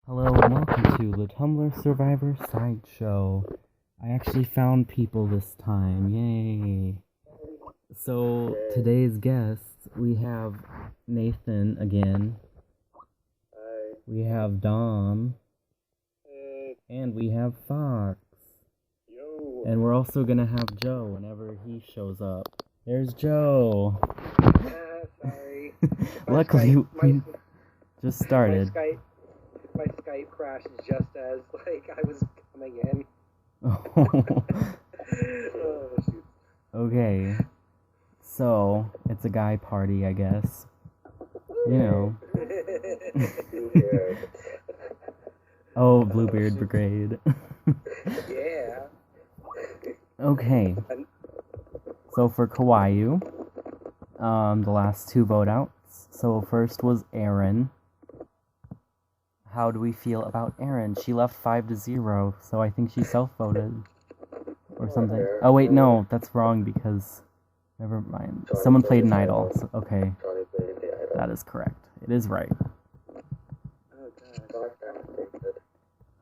Hello and welcome to the Tumblr Survivor Sideshow. I actually found people this time, yay! So, today's guests, we have Nathan again. Hi. We have Dom. Hey. And we have Fox. Yo. And we're also gonna have Joe whenever he shows up. There's Joe! Sorry. Luckily, we just started. My Skype crashed just as, I was coming in. Oh, shoot. Okay. So, it's a guy party, I guess. You know. Oh, Bluebeard Brigade. Yeah. Okay. So for Kawaii, the last two vote outs. So first was Erin. How do we feel about Erin? She left 5-0, so I think she self-voted. Or something. Oh wait, no, that's wrong because... Never mind. Someone played an idol. So, okay. That is correct. It is right.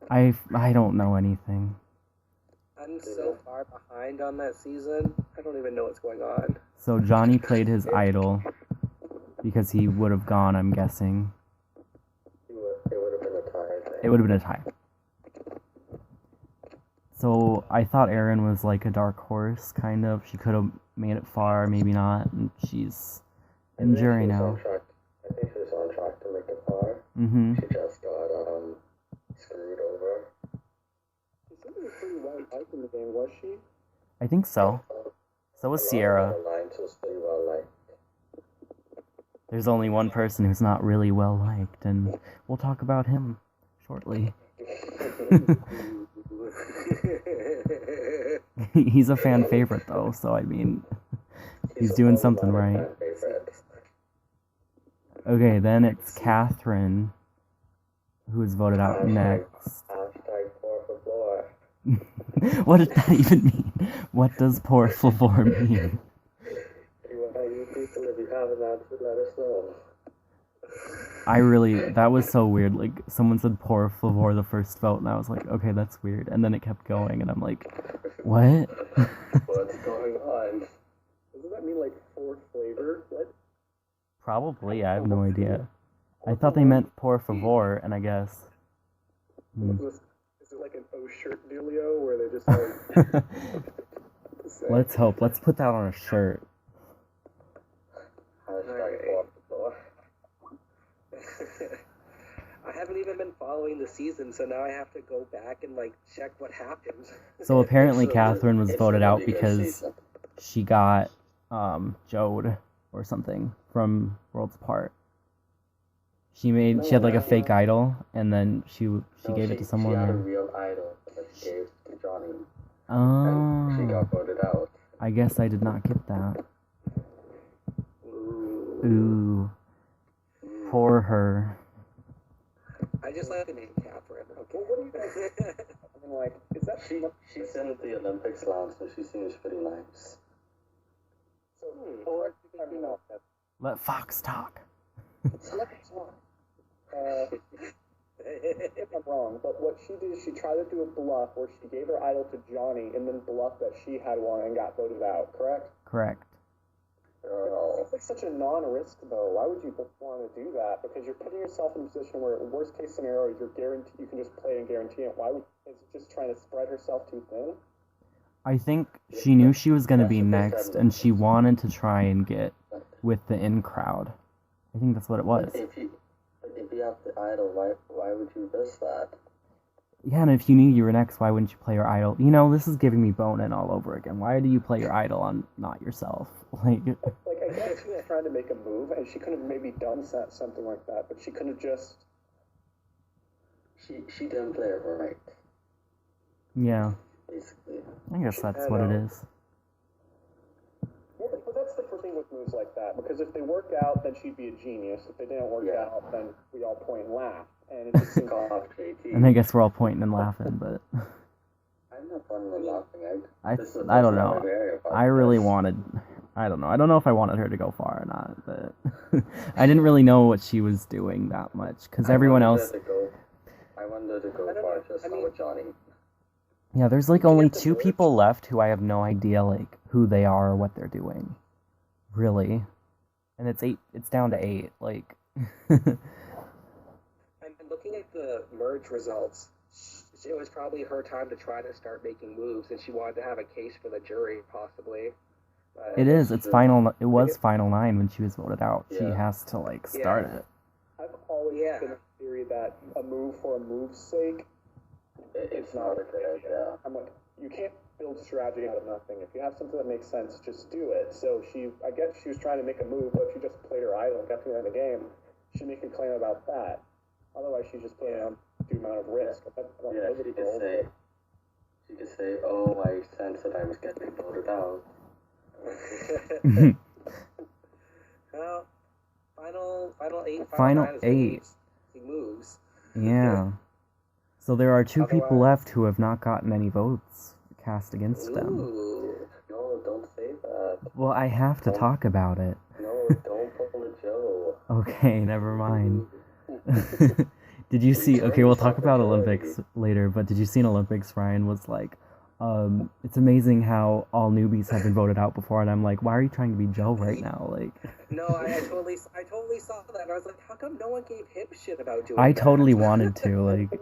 I don't know anything. I'm so far behind on that season. I don't even know what's going on. So Johnny played his idol because he would have gone, I'm guessing. It would have been a tie. It would have been a tie. So I thought Erin was like a dark horse, kind of. She could have made it far, maybe not. And she's in jury now. I think she was on track to make it far. Mm-hmm. She just got screwed over. She seemed to be pretty well liked in the game, was she? I think so. So was Sierra. There's only one person who's not really well liked, and we'll talk about him shortly. He's a fan favorite though, so I mean, he's doing something right. Okay, then it's Catherine, who is voted out next. What does that even mean? What does poor Flavor mean? That was so weird. Like, someone said poor Flavor the first vote, and I was like, okay, that's weird. And then it kept going, and I'm like, what? What's going on? Doesn't that mean, poor flavor? What? Probably, I have no idea. I thought they meant por favor, and I guess... Is it like an O-shirt dealio, where they just, Let's hope. Let's put that on a shirt. I haven't even been following the season, so now I have to go back and check what happens. So apparently Catherine was voted out because she got Jode or something from Worlds Apart. She had like a fake idol, and then she gave it to someone. She had a real idol that she gave to Johnny. Oh. And she got voted out. I guess I did not get that. Ooh. Poor her. I just like the name Catherine. Okay. Well, what do you guys I mean, is that she's in the Olympics now, so she seems pretty nice. So, Let Fox talk. If I'm wrong, but what she did is she tried to do a bluff where she gave her idol to Johnny and then bluffed that she had one and got voted out, correct? Correct. It's like such a non-risk, though. Why would you want to do that? Because you're putting yourself in a position where, worst case scenario, you can just play and guarantee it. Is it just trying to spread herself too thin? I think she knew she was going to be next, and she wanted to try and get with the in-crowd. I think that's what it was. If you have the idol, why would you miss that? Yeah, and if you knew you were next, why wouldn't you play your idol? You know, this is giving me Bonin all over again. Why do you play your idol on not yourself? I guess she was trying to make a move, and she could have maybe done something like that, but she could have just... She didn't play it right. Yeah. Basically. I guess that's what it is. Yeah, but that's the thing with moves like that, because if they work out, then she'd be a genius. If they didn't work out, then we all point and laugh. And it just seems off, JT. And I guess we're all pointing and laughing, but... I'm not pointing and laughing. I don't know. I really wanted... I don't know. I don't know if I wanted her to go far or not, but I didn't really know what she was doing that much, because everyone else... just with Johnny. Yeah, there's like only 2 people left who I have no idea like who they are or what they're doing. Really. And it's down to 8, like And looking at the merge results, it was probably her time to try to start making moves, and she wanted to have a case for the jury, possibly. It was final 9 when she was voted out. Yeah. She has to like start it. I've always been a theory that a move for a move's sake, it's not a good idea. I'm like, you can't build strategy out of nothing. If you have something that makes sense, just do it. So I guess she was trying to make a move, but she just played her idol and got to the end of the game. She make a claim about that. Otherwise, she's just playing on the amount of risk. She could say, "Oh, I sense that I was getting voted out." Well, final 8 moves. Yeah. So there are 2 people left who have not gotten any votes cast against them. No, don't say that. Well, I have to talk about it. No, don't pull a Joe. Okay, never mind. Did you see? Okay, we'll talk about Olympics later. But did you see in Olympics? Ryan was like, "It's amazing how all newbies have been voted out before," and I'm like, "Why are you trying to be Joe right now?" Like, no, I totally saw that. I was like, "How come no one gave him shit about doing?" I totally wanted to like.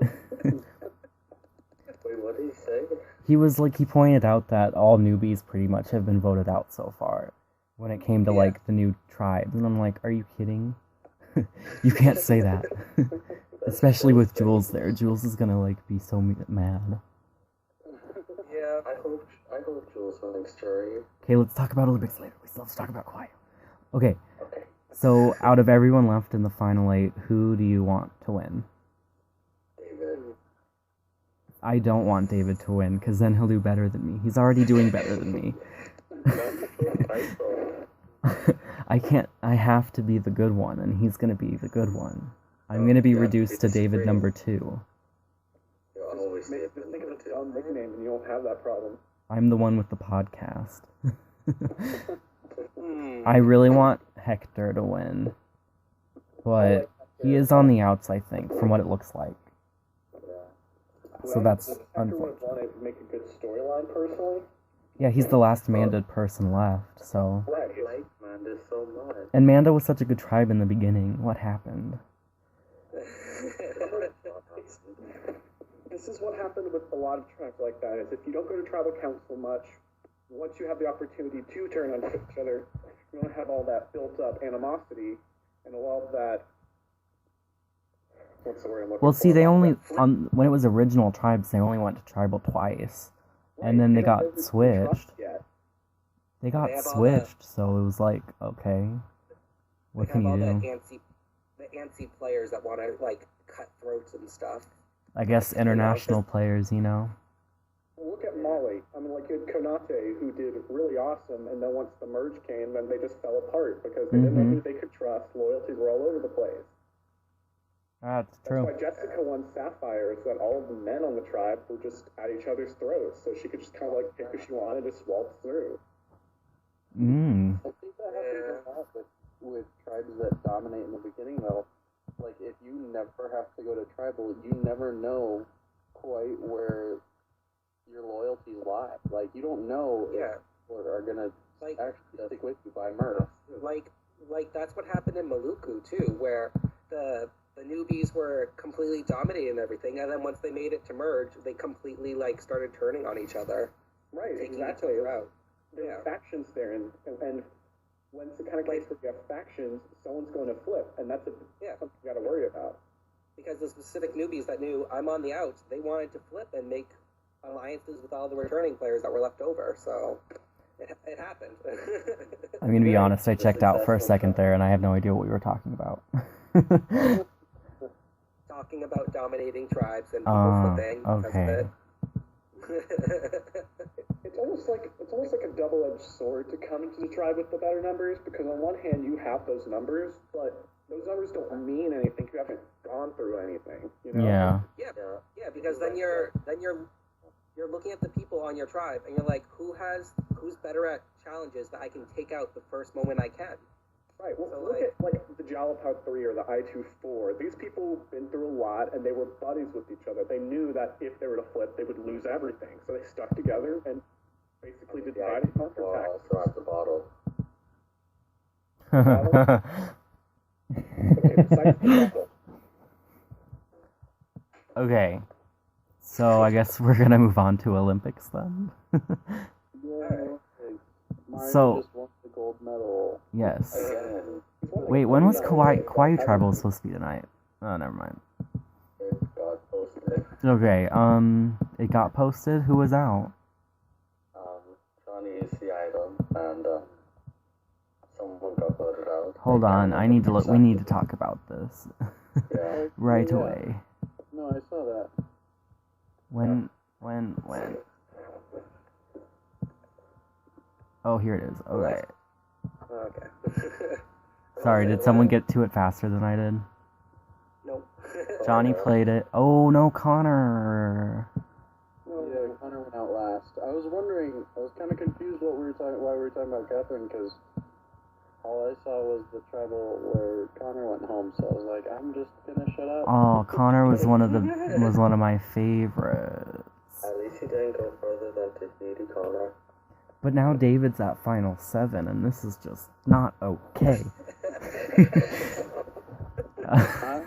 Wait, what did he say? He was like, he pointed out that all newbies pretty much have been voted out so far, when it came to like the new tribes, and I'm like, "Are you kidding? You can't say that." Especially with Jules there. Jules is gonna like be so mad. Yeah, I hope Jules wins jury. Okay, let's talk about Olympics later. We still have to talk about Quiet. Okay. So out of everyone left in the final 8, who do you want to win? David. I don't want David to win, because then he'll do better than me. He's already doing better than me. I can't. I have to be the good one, and he's gonna be the good one. I'm gonna be reduced to David number 2. You'll always think of a dumb nickname and you won't have that problem. I'm the one with the podcast. I really want Hector to win, but he is on the outs, I think, from what it looks like. So that's unfortunate. Hector would make a good storyline, personally. Yeah, he's the last Manda person left, so... Right. I like Manda so much. And Manda was such a good tribe in the beginning. What happened? This is what happened with a lot of tribes like that, is if you don't go to tribal council much, once you have the opportunity to turn on each other, you don't have all that built-up animosity, and all of that... What's the word I'm looking for? Well, see, they only... when it was original tribes, they only went to tribal twice. Right, and then they got switched. They got switched, so it was like, okay, what can you do? The antsy players that want to, like, cut throats and stuff. I guess international players, you know? Well, look at Molly. I mean, like, you had Konate, who did really awesome, and then once the merge came, then they just fell apart, because they didn't know who they could trust. Loyalties were all over the place. That's true. That's why Jessica won Sapphire, is that all of the men on the tribe were just at each other's throats, so she could just kind of, like, pick who she wanted, just waltz through. I think that happens a lot with tribes that dominate in the beginning, though. Like, if you never have to go to tribal, you never know quite where your loyalties lie. Like, you don't know if people are gonna actually stick with you by mirth. Like that's what happened in Maluku too, where the newbies were completely dominating everything, and then once they made it to merge, they completely like started turning on each other. Right, exactly. There are factions there, and when it's the kind of case where you have factions, someone's going to flip, and that's something you got to worry about. Because the specific newbies that knew I'm on the outs, they wanted to flip and make alliances with all the returning players that were left over, so it happened. I'm going to be honest, I checked out for a second there, and I have no idea what we were talking about. Talking about dominating tribes and people flipping. Okay. It's almost like a double-edged sword to come into the tribe with the better numbers, because on one hand you have those numbers, but those numbers don't mean anything. You haven't gone through anything, you know? Yeah, because then you're looking at the people on your tribe, and you're like, who's better at challenges that I can take out the first moment I can? Right, well, So, look at, the Jalapao 3 or the I-24. These people have been through a lot, and they were buddies with each other. They knew that if they were to flip, they would lose everything. So they stuck together and basically did divide and conquer tactics. also at the bottle. Okay, besides the bottle. Okay. So I guess we're gonna move on to Olympics then. Yeah. Mario So- just won the gold medal. Yes. Again, Wait, when was Kauai Tribal supposed to be tonight? Oh, never mind. it got posted. Okay, it got posted. Who was out? Johnny is the item, and someone got voted out. Hold on, I need to look. We need to talk about this Yeah. right Yeah. away. No, I saw that. When? Oh, here it is. Okay. Okay. Sorry, did someone get to it faster than I did? Nope. Johnny played it. Oh no, Connor. Yeah, Connor went out last. I was wondering, I was kind of confused why we were talking about Catherine, because all I saw was the tribal where Connor went home, so I was like, I'm just gonna shut up. Oh, Connor was one of my favorites. At least he didn't go further than Tahiti Connor. But now David's at Final 7, and this is just not okay. I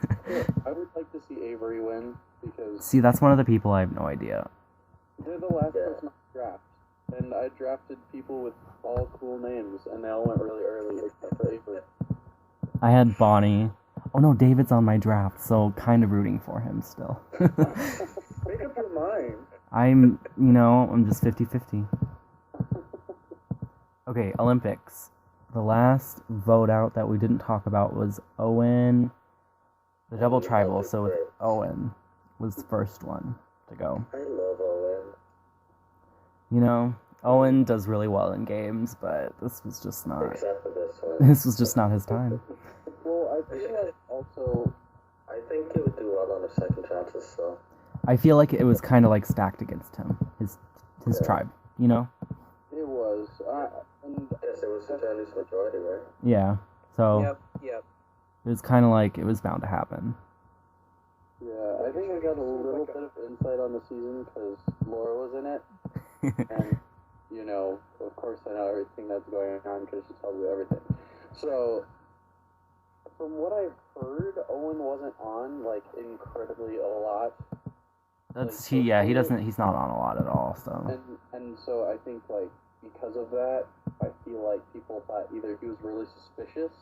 would like to see Avery win, because See, that's one of the people I have no idea. they're the last person on the draft. And I drafted people with all cool names, and they all went really early, except for Avery. I had Bonnie. Oh no, David's on my draft, so kind of rooting for him still. Make up your mind. I'm just 50-50. Okay, Olympics. The last vote out that we didn't talk about was Owen. The double tribal, so Owen was the first one to go. I love Owen. Owen does really well in games, but this was just not. Except for this one. This was just not his time. Well, I feel like also, I think he would do well on the second chances, so. I feel like it was kind of like stacked against him, his tribe. it was, and Yes, it was the Chinese majority, right? Yeah. So Yep. it was kind of like it was bound to happen. yeah, I think I got a little bit of insight on the season, because Laura was in it, and, of course I know everything that's going on, because she tells me everything. So, from what I've heard, Owen wasn't on, incredibly a lot. He's not on a lot at all. So And so I think, because of that, I feel like people thought either he was really suspicious,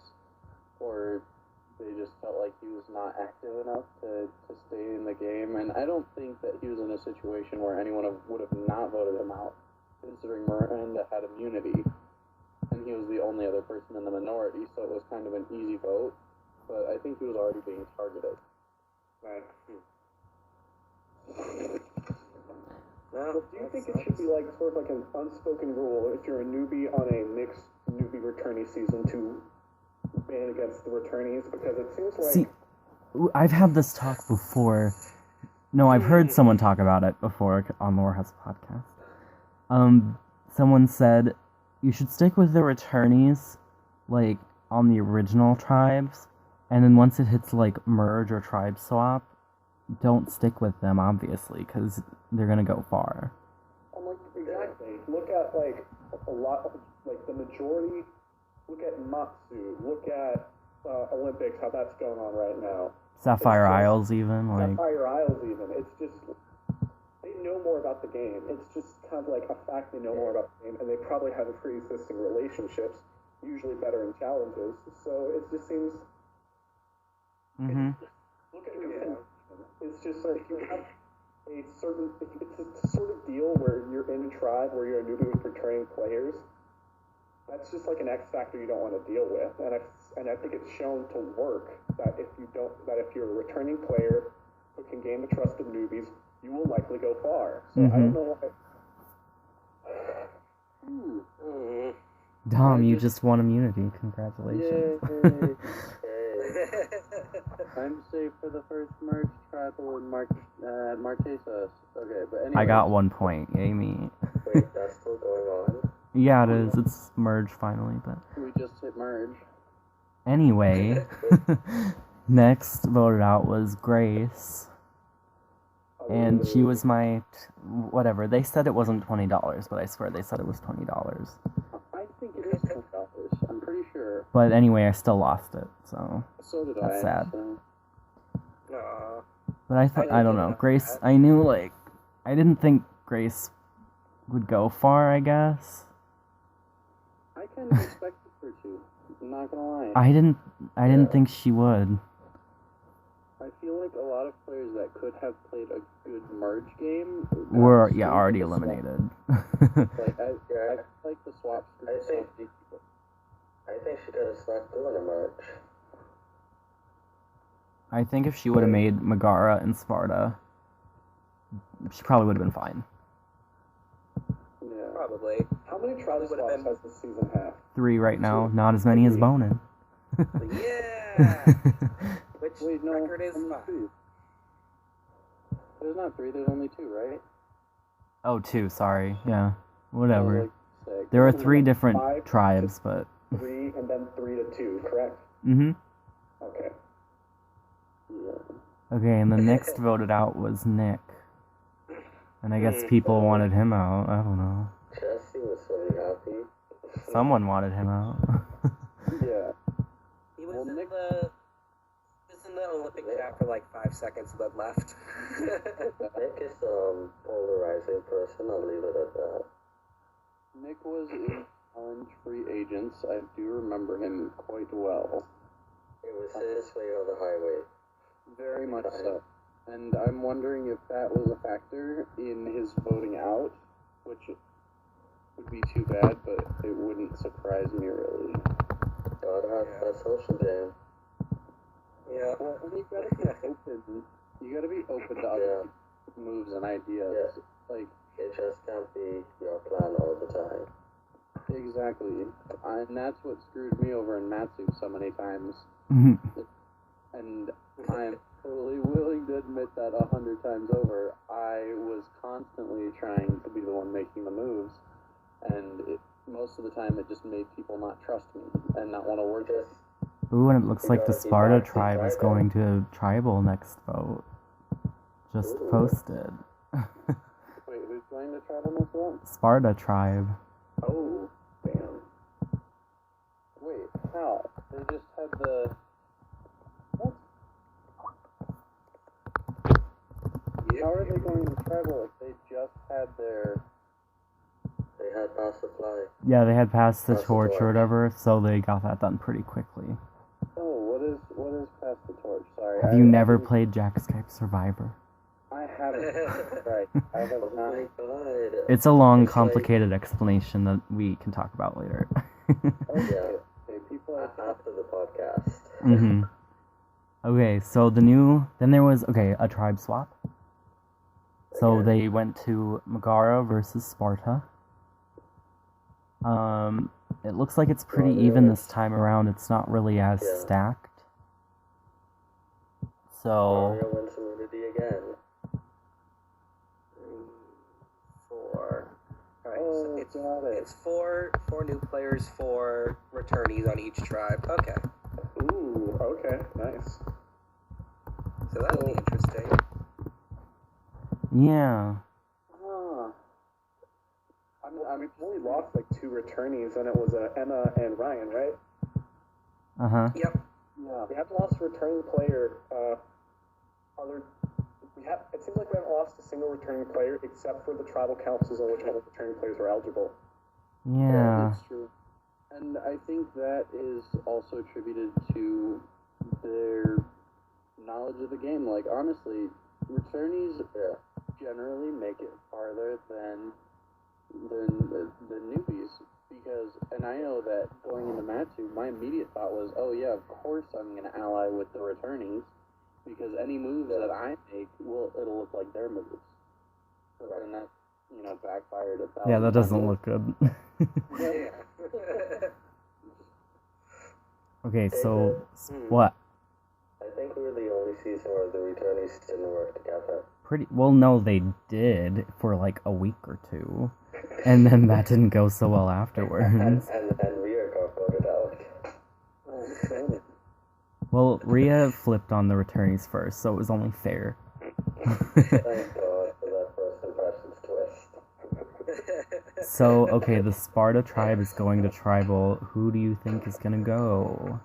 or they just felt like he was not active enough to stay in the game. And I don't think that he was in a situation where anyone would have not voted him out, considering Miranda had immunity, and he was the only other person in the minority, so it was kind of an easy vote. But I think he was already being targeted. Right. Well, Do you think it should be sort of an unspoken rule if you're a newbie on a mixed newbie returnee season to ban against the returnees? Because it seems like see, I've had this talk before. No, I've heard someone talk about it before on Laura Has a Podcast. Someone said you should stick with the returnees, on the original tribes, and then once it hits merge or tribe swap, don't stick with them, obviously, because they're gonna go far. exactly. Look at a lot of the majority. Look at Matsu. Look at Olympics. How that's going on right now. Sapphire Isles, even Sapphire Isles, even. It's just they know more about the game. It's just kind of a fact they know more about the game, and they probably have a pre-existing relationships, usually better in challenges. So it just seems. Look at it's just if you have it's a sort of deal where you're in a tribe where you're a newbie with returning players. That's just an X factor you don't want to deal with, and I think it's shown to work that if you're a returning player who can gain the trust of newbies, you will likely go far. So I don't know why. Dom, you just won immunity. Congratulations. Yay. I'm safe for the first merge tribal in Marquesas. Okay, but anyway. I got 1 point. Yay me. Wait, that's still going on? Yeah, it is. It's merged finally, but We just hit merge. Anyway, next voted out was Grace. And she was my... whatever. They said it wasn't $20, but I swear they said it was $20. I think it is $20. I'm pretty sure. But anyway, I still lost it, so... So did That's I. sad. So. But I thought... I don't know. Grace... I knew, like... I didn't think Grace would go far, I guess. I kind of expected her to. I'm not gonna lie. I didn't think she would. I feel like a lot of players that could have played a good merge game Were, got yeah, screwed already with the swap. eliminated. Like, I like the swap. I think she could have stuck doing a merge. I think if she would have made Megara and Sparta, she probably would have been fine. Yeah. Probably. How many trial swaps has this season have? 3 right now, not as many as Bonin. Yeah! Which Wait, no. record is only 5? 2. There's not 3. There's only 2, right? Oh, 2, sorry. Yeah, whatever. Like 6. There are 3 different 5, tribes, but... 3 and then 3 to 2, correct? Mm-hmm. Okay. Yeah. Okay, and the next voted out was Nick. And I guess people wanted him out. I don't know. Jesse was really happy. Someone wanted him out. Yeah. He was Well, in Nick- the... He was in the Olympic chat for like 5 seconds and then left. Nick is polarizing person, I'll leave it at that. Nick was in Challenge Free Agents. I do remember him quite well. It was his way or the highway. Very much so. And I'm wondering if that was a factor in his voting out, which would be too bad, but it wouldn't surprise me really. Gotta have that social game. Yeah. Well, and you gotta be open. You gotta be open to other people's moves and ideas. Like, It just can't be your plan all the time. exactly. And that's what screwed me over in Matsu so many times. And I'm totally willing to admit that 100 times over. I was constantly trying to be the one making the moves, and most of the time it just made people not trust me and not want to work with me. Ooh, and it looks like the Sparta tribe is going to tribal next vote. Just posted. Wait, who's going to tribal next one? Sparta tribe. Oh, damn. Wait, how? They just had the... What? How are they going to tribal if they just had their... They had pass the flag. Yeah, they had passed the Pass the torch or torch. whatever, so they got that done pretty quickly. Oh, what is Pass the Torch? Sorry. Have you never played Jack Skype Survivor? I haven't. Right. I have Oh not. my god. It's a long, It's like- complicated explanation that we can talk about later. Okay. Yeah. Okay, people are... After the podcast. Mm-hmm. Okay, so then there was, a tribe swap. So Okay. they went to Megara versus Sparta. It looks like it's pretty even this time around. It's not really as Yeah. stacked. So, Mario wins immunity again. 4. Alright, Oh, so got it. it's four new players, 4 returnees on each tribe. Okay. Ooh, okay, nice. So that'll be interesting. yeah. Huh. We've only lost like 2 returnees, and it was Emma and Ryan, right? Uh-huh. Yep. Yeah. We haven't lost a returning player. It seems like we haven't lost a single returning player except for the tribal councils in which all the returning players are eligible. Yeah. That's true. And I think that is also attributed to their knowledge of the game. Like, honestly, returnees generally make it farther than the newbies. Because, and I know that going into Matsu, my immediate thought was, oh yeah, of course I'm going to ally with the returnees. Because any moves that I make, it'll look like their moves. And that, backfired 1,000 Yeah, that doesn't times. look good. Yeah. Okay, so, what? I think we were the only season where the returnees didn't work together. Well, no, they did for like a week or 2. And then that didn't go so well afterwards. And Rhea got voted out. Oh, damn it. Well, Rhea flipped on the returnees first, so it was only fair. Thank God for that first impressions twist. So, okay, the Sparta tribe is going to tribal. Who do you think is gonna go?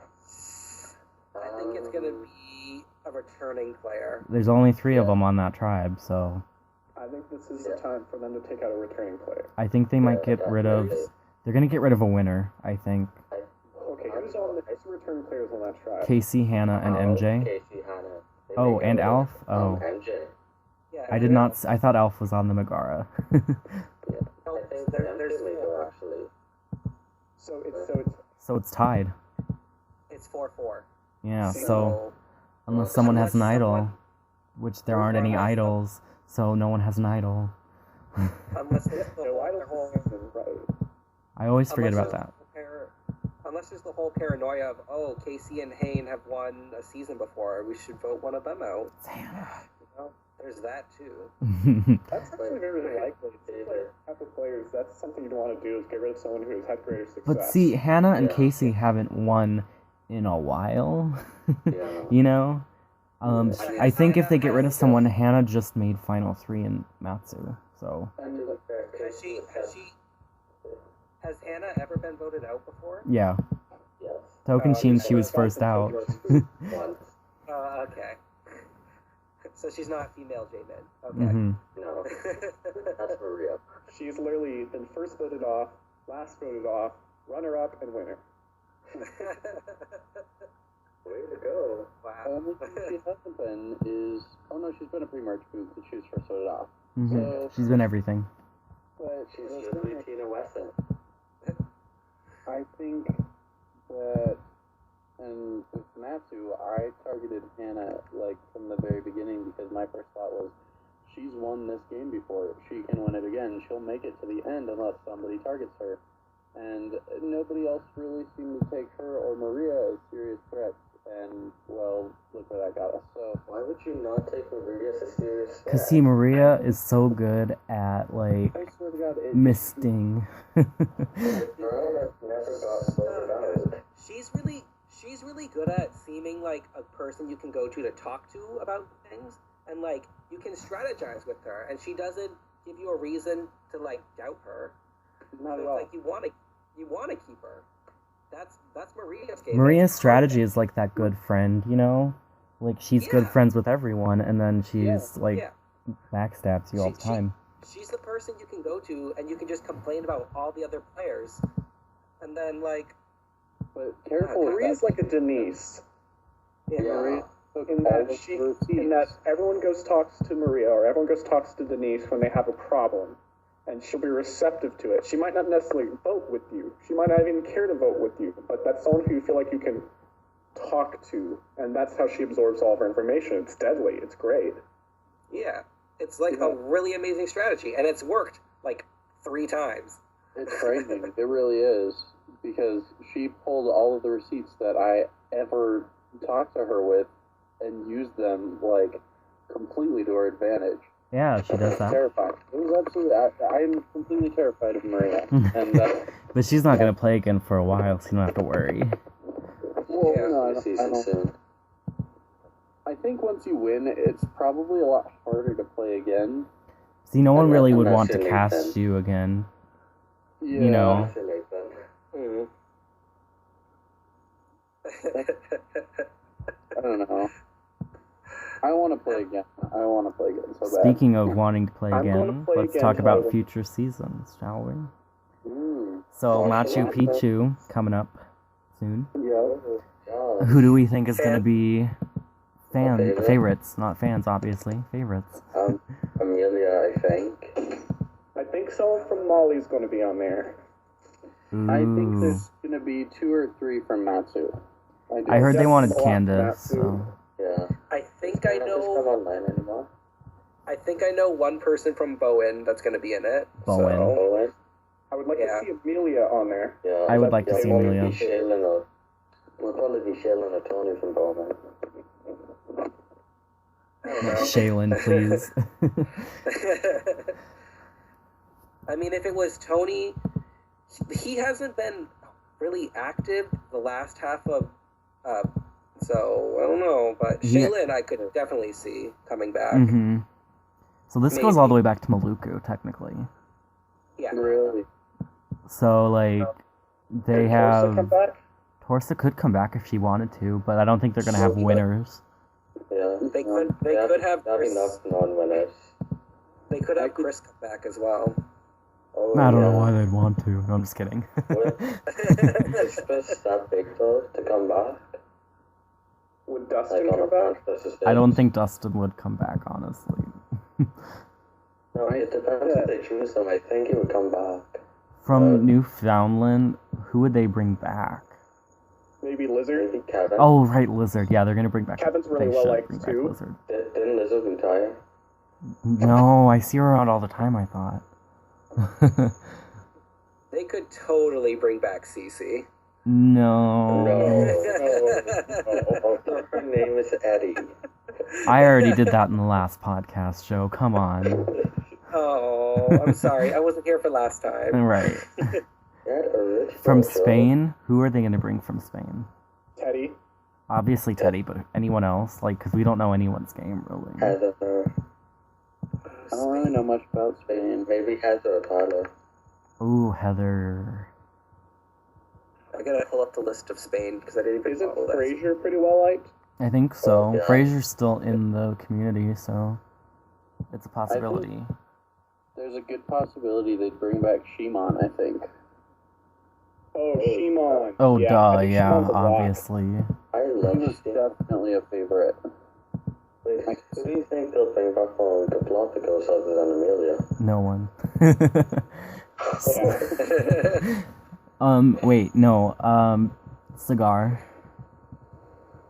I think it's gonna be a returning player. There's only 3 of them on that tribe, so I think this is the time for them to take out a returning player. I think they might get rid of... They're gonna get rid of a winner, I think. Okay, who's the returning players on that tribe? Casey, Hannah, and MJ. Casey, Hannah. Oh, and Alf? Oh. MJ. Yeah, I did not... I thought Alf was on the Megara. I think there's MJ may go, actually. So it's tied. It's 4-4. Yeah, so... Unless someone has an idol, which there aren't any idols, so no one has an idol. Unless there's the No, I don't whole, I always forget unless about that. unless there's the whole paranoia of, oh, Casey and Hayne have won a season before, we should vote one of them out. You know, there's that too. That's actually very likely. It seems like half the players, that's something you'd want to do, is get rid of someone who has had greater success. But see, Hannah and Casey haven't won in a while. You know? I think if they get rid of someone, Hannah just made Final 3 in Matsu, so... Has Hannah ever been voted out before? Yeah. Yes. Tokenshin, she was first out. Once. Okay. So she's not female J-Min. Okay. Mm-hmm. No. That's Maria. She's literally been first voted off, last voted off, runner-up, and winner. Way to go. Wow. Only thing she hasn't been is... Oh no, she's been a pre-merge boot that she was first voted off. Mm-hmm. So, She's been everything. but She's usually Tina Wesson. I think that, and with Natsu, I targeted Hannah like from the very beginning because my first thought was, she's won this game before. She can win it again. She'll make it to the end unless somebody targets her. And nobody else really seemed to take her or Maria as serious threats. And, well, look where that got us. So Why would you not take Maria as a serious threat? Because, see, Maria is so good at, like, I swear to God, misting. Girl that never got voted out. She's really good at seeming like a person you can go to talk to about things, and like you can strategize with her, and she doesn't give you a reason to like doubt her. not So at all. it's like you want to keep her. That's Maria's game. Maria's strategy is like that good friend, you know? Like, she's good Yeah. friends with everyone, and then she's, Yeah. backstabs you all the time. She's the person you can go to, and you can just complain about all the other players, and then like, But careful with Maria's that. like a Denise. yeah, Maria took In all that of her seats. in that everyone goes talks to Maria, or everyone goes talks to Denise when they have a problem, and she'll be receptive to it. She might not necessarily vote with you. She might not even care to vote with you, but that's someone who you feel like you can talk to, and that's how she absorbs all of her information. It's deadly. It's great. yeah. It's like a really amazing strategy, and it's worked like 3 times. It's frightening. It really is. Because she pulled all of the receipts that I ever talked to her with and used them, like, completely to her advantage. Yeah, she does It's that. terrifying. It was absolutely... I'm completely terrified of Maria. And, But she's not gonna play again for a while, so you don't have to worry. well, Yeah, no, This season I soon. think once you win, it's probably a lot harder to play again. See, no one really would Unless want to you're cast Nathan. you again. Yeah. You know. Actually, Nathan. Mm. I don't know. I want to play again. So bad. Speaking of wanting to play I'm going again, to play let's again, talk about so- future seasons, shall we? Mm. So, Oh, Machu yeah. Picchu coming up soon. Yeah. Yeah. Who do we think is gonna be Favorite? favorites? Not fans, obviously. Favorites. Amelia, I think. I think someone from Molly's going to be on there. I think Ooh. there's going to be 2 or 3 from Matsu. do. I heard they That's wanted a lot, Candace, that too. so... Yeah. I think I Can't just come know. online anymore. I think I know one person from Bowen that's going to be in it. Bowen. So, Owen? I would like Yeah. to see Amelia on there. Yeah. I would like to Yeah, see probably Amelia. be Shaylin or... Would probably be Shaylin or Tony from Bowman. I don't know. Shaylin, please. I mean, if it was Tony, he hasn't been really active the last half of So I don't know, but Yeah. Shaylin I could definitely see coming back. Mm-hmm. So this goes Maybe. all the way back to Maluku, technically. Yeah. Really? So, like, they Can Torsa have... come back? Torsa could come back if she wanted to, but I don't think they're going to have winners. Yeah. They could have Chris, enough non-winners. they could have Chris come back as well. Oh, I don't know yeah. why they'd want to. No, I'm just kidding. Is Chris that big though to come back? Would Dustin Like on come a back? fantasy stage? I don't think Dustin would come back, honestly. No, it depends if they choose him. I think he would come back. From Newfoundland, who would they bring back? Maybe Lizard? Maybe Kevin. Oh, right, Lizard. Yeah, they're going to bring back... Kevin's really they well should liked, bring back too. Lizard. Didn't Lizard retire? No, I see her around all the time, I thought. They could totally bring back Cece. No. Her name is Eddie. I already did that in the last podcast show. Come on. Oh, I'm sorry. I wasn't here for last time. Right. That original From show. Spain? Who are they going to bring from Spain? Teddy? Obviously Teddy, but anyone else? Like, because we don't know anyone's game, really. Heather. I don't really know much about Spain. Maybe Heather or Tyler. Ooh, Heather. I gotta pull up the list of Spain because I didn't even Isn't follow that. Frazier pretty well liked? I think so. Oh, yeah. Fraser's still in the community, so it's a possibility. There's a good possibility they'd bring back Shimon, I think. Oh, Shimon. Oh, yeah, duh, I think yeah, Shimon's a lock. obviously. I He love was Steve. definitely a favorite. Wait, who do you think they'll bring back from the Galapagos other than Amelia? No one. Wait, no, Cigar.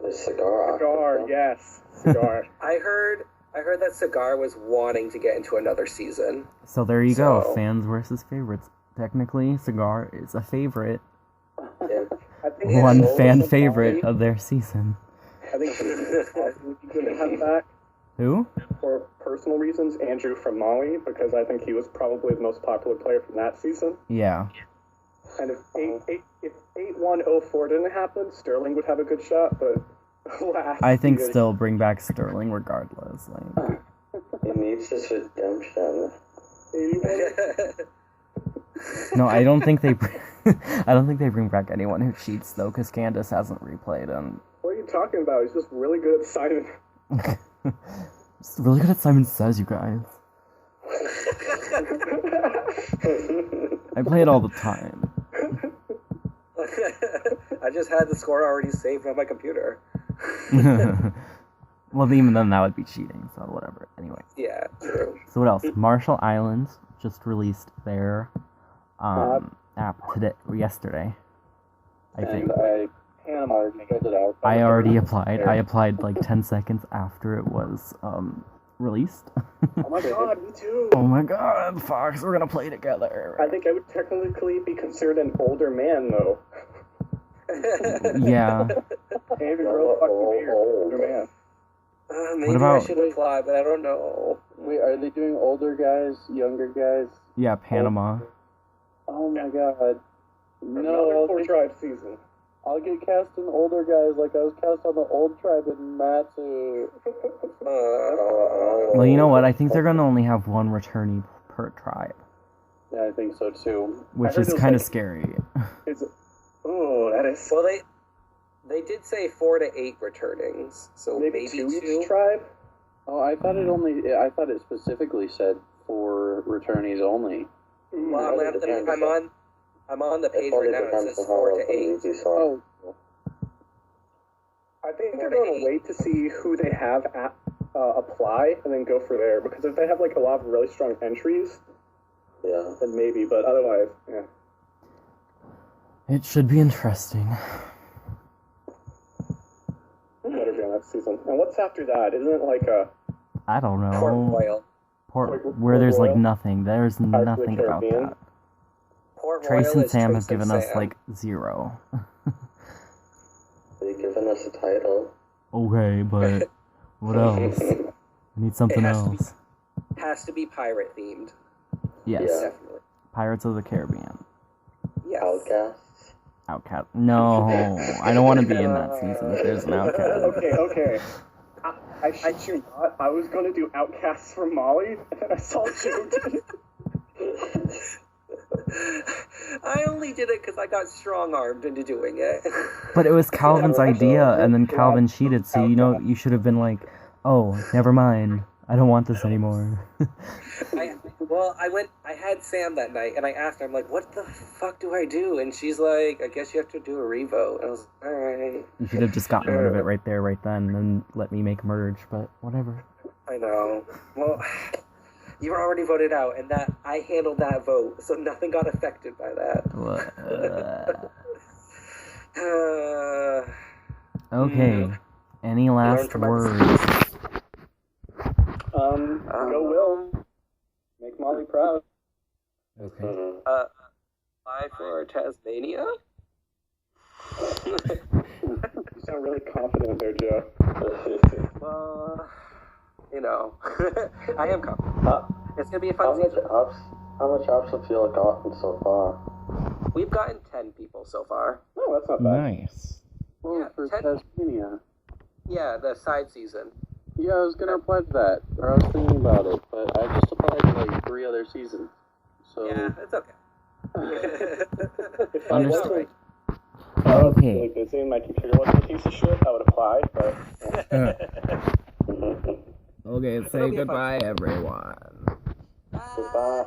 The cigar. Cigar, yes. Cigar. I heard that Cigar was wanting to get into another season. So there you go, So- fans versus favorites. Technically, Cigar is a favorite. Yeah. I think One Andrew fan from favorite Molly, of their season. I think would be good to have back Who? for personal reasons. Andrew from Molly, because I think he was probably the most popular player from that season. Yeah. And if 8104 didn't happen, Sterling would have a good shot, but last I think season- still bring back Sterling regardless. Like, He needs his redemption. 81. no, I don't think they. I don't think they bring back anyone who cheats though, because Candace hasn't replayed and What are you talking about? He's just really good at Simon. just really good at Simon Says, you guys. I play it all the time. I just had the score already saved on my computer. Well, even then, that would be cheating. So whatever. Anyway. Yeah, true. So what else? Marshall Islands just released their app today or yesterday. I think. And I already filled it out. I already applied. I applied like 10 seconds after it was released. Oh my god, me too. Oh my god, Fox, we're gonna play together. I think I would technically be considered an older man, though. Yeah. Hey, girl, fuck you, you're an older man. Maybe about- I should apply, but I don't know. Wait, are they doing older guys, younger guys? Yeah, Panama. Oh my god. Another No, Four Tribe season. I'll get cast in older guys like I was cast on the old tribe in Matsu. Well, you know what? I think they're gonna only have one returnee per tribe, Yeah, I think so too. which heard is there's, kind of like- scary. Oh, that is Well, they did say 4 to 8 returnings, so maybe maybe two 2. each tribe. Oh, I thought it specifically said for returnees only. Well, Well, it depends. I'm on the It page probably right now. It depends says on how 4 often to 8. you saw. Oh, I think they're 4 to going 8. to wait to see who they have apply and then go for there. Because if they have like a lot of really strong entries, Yeah. then maybe. But otherwise, yeah. It should be interesting. Better be on that season. And what's after that? Isn't it like a I don't Port know. Royal. Where there's like Royal? nothing. There's of the nothing about Caribbean? that. Port Trace Royal and is Sam Trace have given and us Sam. like 0. They've given us a title. Okay, but what else? We need something It has to be- else. Has to be pirate themed. Yes. Yeah. Definitely. Pirates of the Caribbean. Yes. Outcasts. Outcast. No, I don't want to be in that season if there's an outcast. Okay. I shit you not. I was gonna do Outcasts from Molly, and I saw Joe did it. I only did it because I got strong-armed into doing it. But it was Calvin's idea, and then Calvin cheated, so you should have been like, oh, never mind. I don't want this anymore. I had Sam that night, and I asked her, I'm like, what the fuck do I do? And she's like, I guess you have to do a revote. And I was like, alright. You should have just gotten rid of it right there, right then, and let me make a merge, but whatever. I know. Well, you were already voted out, and that I handled that vote, so nothing got affected by that. Okay. Any last words? Go Will. Make Molly proud. Okay. Apply for Tasmania? You sound really confident there, Joe. I am confident. It's gonna be a fun season. How much ops have you gotten so far? We've gotten 10 people so far. No, that's not bad. Nice. Well, Yeah, for 10 Tasmania. Yeah, the side season. Yeah, I was gonna apply to that, or I was thinking about it, but I just applied to like 3 other seasons. So Yeah, it's okay. Understood. If I was Okay. really busy and my computer wasn't a piece of shit, I would apply, but... Okay, say goodbye, everyone. Goodbye.